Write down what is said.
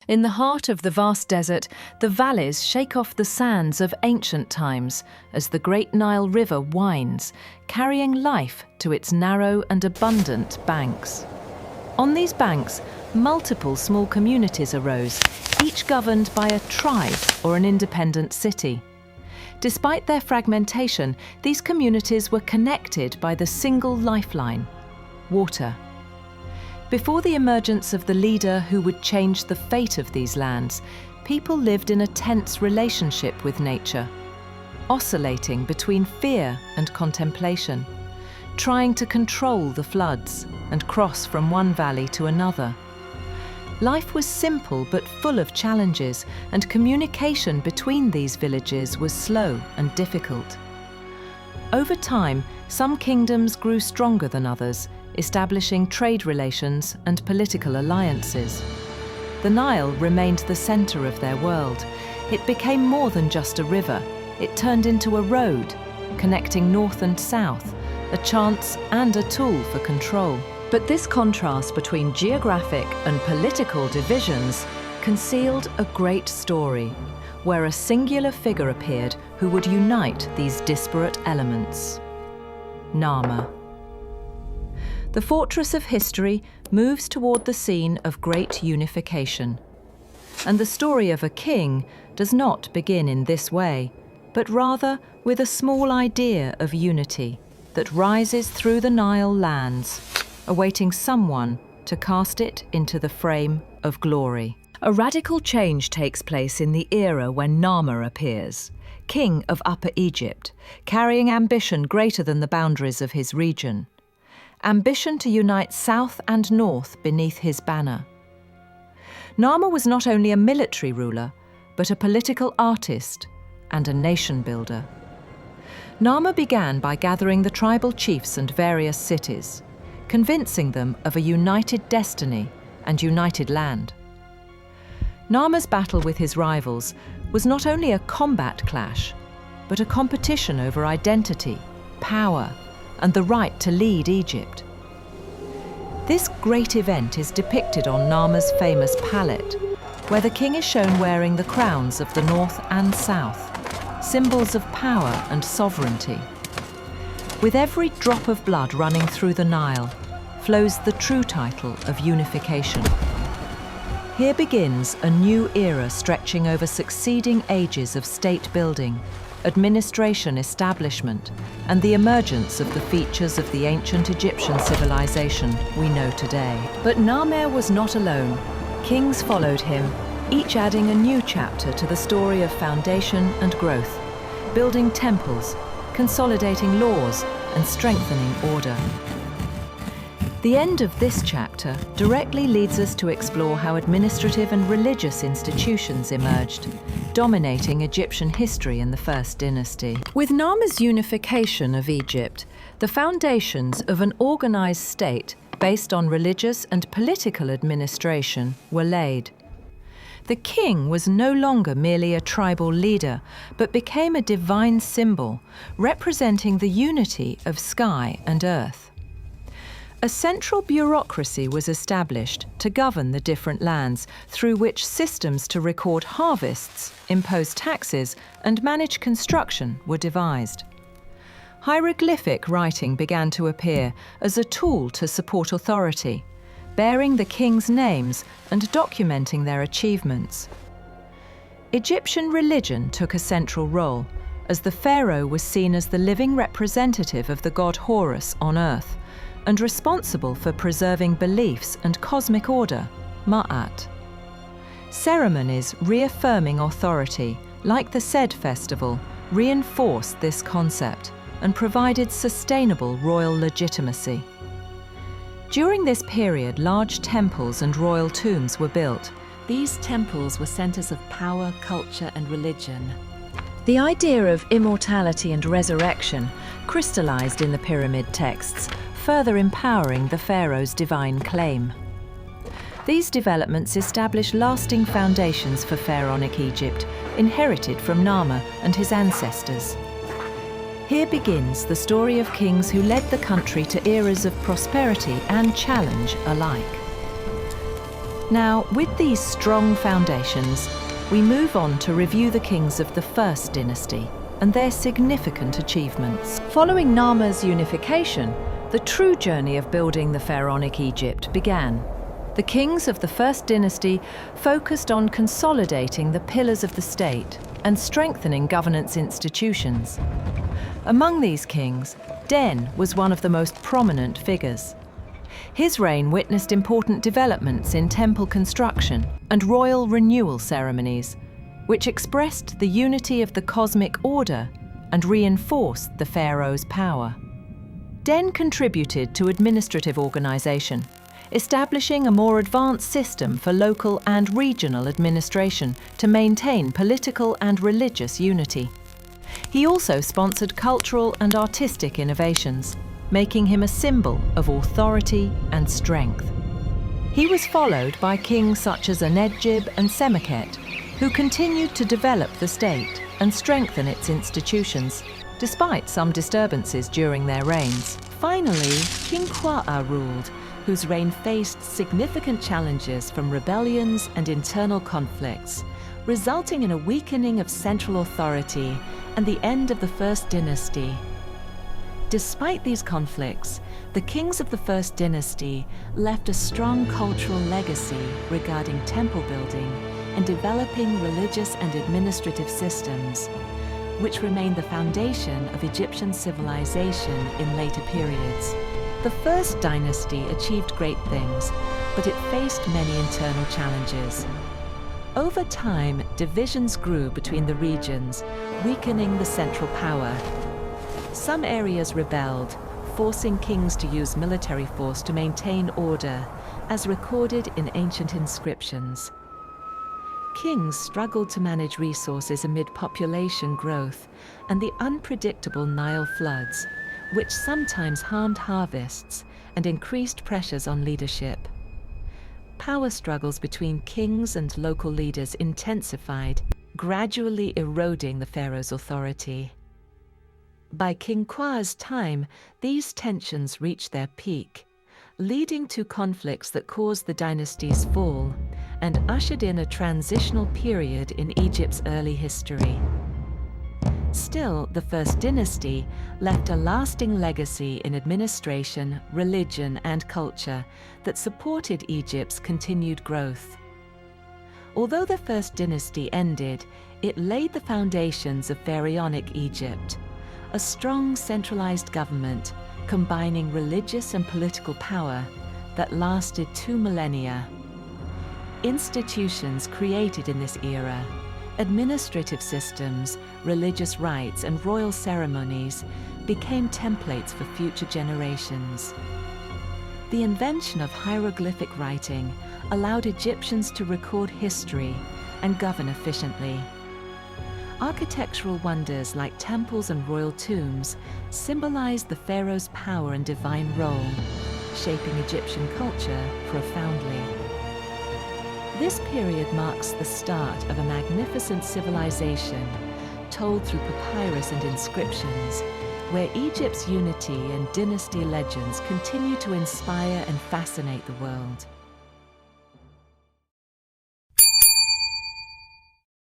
In the heart of the vast desert, the valleys shake off the sands of ancient times as the great Nile River winds, carrying life to its narrow and abundant banks. On these banks, multiple small communities arose, each governed by a tribe or an independent city. Despite their fragmentation, these communities were connected by the single lifeline: water. Before the emergence of the leader who would change the fate of these lands, people lived in a tense relationship with nature, oscillating between fear and contemplation, trying to control the floods and cross from one valley to another. Life was simple but full of challenges, and communication between these villages was slow and difficult. Over time, some kingdoms grew stronger than others, establishing trade relations and political alliances. The Nile remained the center of their world. It became more than just a river. It turned into a road, connecting north and south, a chance and a tool for control. But this contrast between geographic and political divisions concealed a great story, where a singular figure appeared who would unite these disparate elements: Narmer. The fortress of history moves toward the scene of great unification. And the story of a king does not begin in this way, but rather with a small idea of unity that rises through the Nile lands, awaiting someone to cast it into the frame of glory. A radical change takes place in the era when Narmer appears, king of Upper Egypt, carrying ambition greater than the boundaries of his region. Ambition to unite south and north beneath his banner. Narmer was not only a military ruler, but a political artist and a nation builder. Narmer began by gathering the tribal chiefs and various cities, convincing them of a united destiny and united land. Narmer's battle with his rivals was not only a combat clash, but a competition over identity, power, and the right to lead Egypt. This great event is depicted on Narmer's famous palette, where the king is shown wearing the crowns of the north and south, symbols of power and sovereignty. With every drop of blood running through the Nile flows the true title of Unification. Here begins a new era stretching over succeeding ages of state building, administration establishment, and the emergence of the features of the ancient Egyptian civilization we know today. But Narmer was not alone. Kings followed him, each adding a new chapter to the story of foundation and growth, building temples, consolidating laws, and strengthening order. The end of this chapter directly leads us to explore how administrative and religious institutions emerged, dominating Egyptian history in the First Dynasty. With Narmer's unification of Egypt, the foundations of an organized state based on religious and political administration were laid. The king was no longer merely a tribal leader, but became a divine symbol, representing the unity of sky and earth. A central bureaucracy was established to govern the different lands, through which systems to record harvests, impose taxes, and manage construction were devised. Hieroglyphic writing began to appear as a tool to support authority, bearing the king's names and documenting their achievements. Egyptian religion took a central role, as the pharaoh was seen as the living representative of the god Horus on earth, and responsible for preserving beliefs and cosmic order, Ma'at. Ceremonies reaffirming authority, like the Sed festival, reinforced this concept and provided sustainable royal legitimacy. During this period, large temples and royal tombs were built. These temples were centers of power, culture, and religion. The idea of immortality and resurrection crystallized in the pyramid texts, further empowering the pharaoh's divine claim. These developments established lasting foundations for pharaonic Egypt, inherited from Narmer and his ancestors. Here begins the story of kings who led the country to eras of prosperity and challenge alike. Now, with these strong foundations, we move on to review the kings of the First Dynasty and their significant achievements. Following Narmer's unification, the true journey of building the pharaonic Egypt began. The kings of the First Dynasty focused on consolidating the pillars of the state and strengthening governance institutions. Among these kings, Den was one of the most prominent figures. His reign witnessed important developments in temple construction and royal renewal ceremonies, which expressed the unity of the cosmic order and reinforced the pharaoh's power. Den contributed to administrative organization, establishing a more advanced system for local and regional administration to maintain political and religious unity. He also sponsored cultural and artistic innovations, making him a symbol of authority and strength. He was followed by kings such as Enedjib and Semakhet, who continued to develop the state and strengthen its institutions, despite some disturbances during their reigns. Finally, King Kwa'a ruled, whose reign faced significant challenges from rebellions and internal conflicts, resulting in a weakening of central authority and the end of the First Dynasty. Despite these conflicts, the kings of the First Dynasty left a strong cultural legacy regarding temple building and developing religious and administrative systems, which remained the foundation of Egyptian civilization in later periods. The First Dynasty achieved great things, but it faced many internal challenges. Over time, divisions grew between the regions, weakening the central power. Some areas rebelled, forcing kings to use military force to maintain order, as recorded in ancient inscriptions. Kings struggled to manage resources amid population growth and the unpredictable Nile floods, which sometimes harmed harvests and increased pressures on leadership. Power struggles between kings and local leaders intensified, gradually eroding the pharaoh's authority. By King Kwa'a's time, these tensions reached their peak, leading to conflicts that caused the dynasty's fall and ushered in a transitional period in Egypt's early history. Still, the First Dynasty left a lasting legacy in administration, religion, and culture that supported Egypt's continued growth. Although the First Dynasty ended, it laid the foundations of pharaonic Egypt, a strong centralized government combining religious and political power that lasted 2 millennia. Institutions created in this era, administrative systems, religious rites, and royal ceremonies became templates for future generations. The invention of hieroglyphic writing allowed Egyptians to record history and govern efficiently. Architectural wonders like temples and royal tombs symbolized the pharaoh's power and divine role, shaping Egyptian culture profoundly. This period marks the start of a magnificent civilization told through papyrus and inscriptions, where Egypt's unity and dynasty legends continue to inspire and fascinate the world.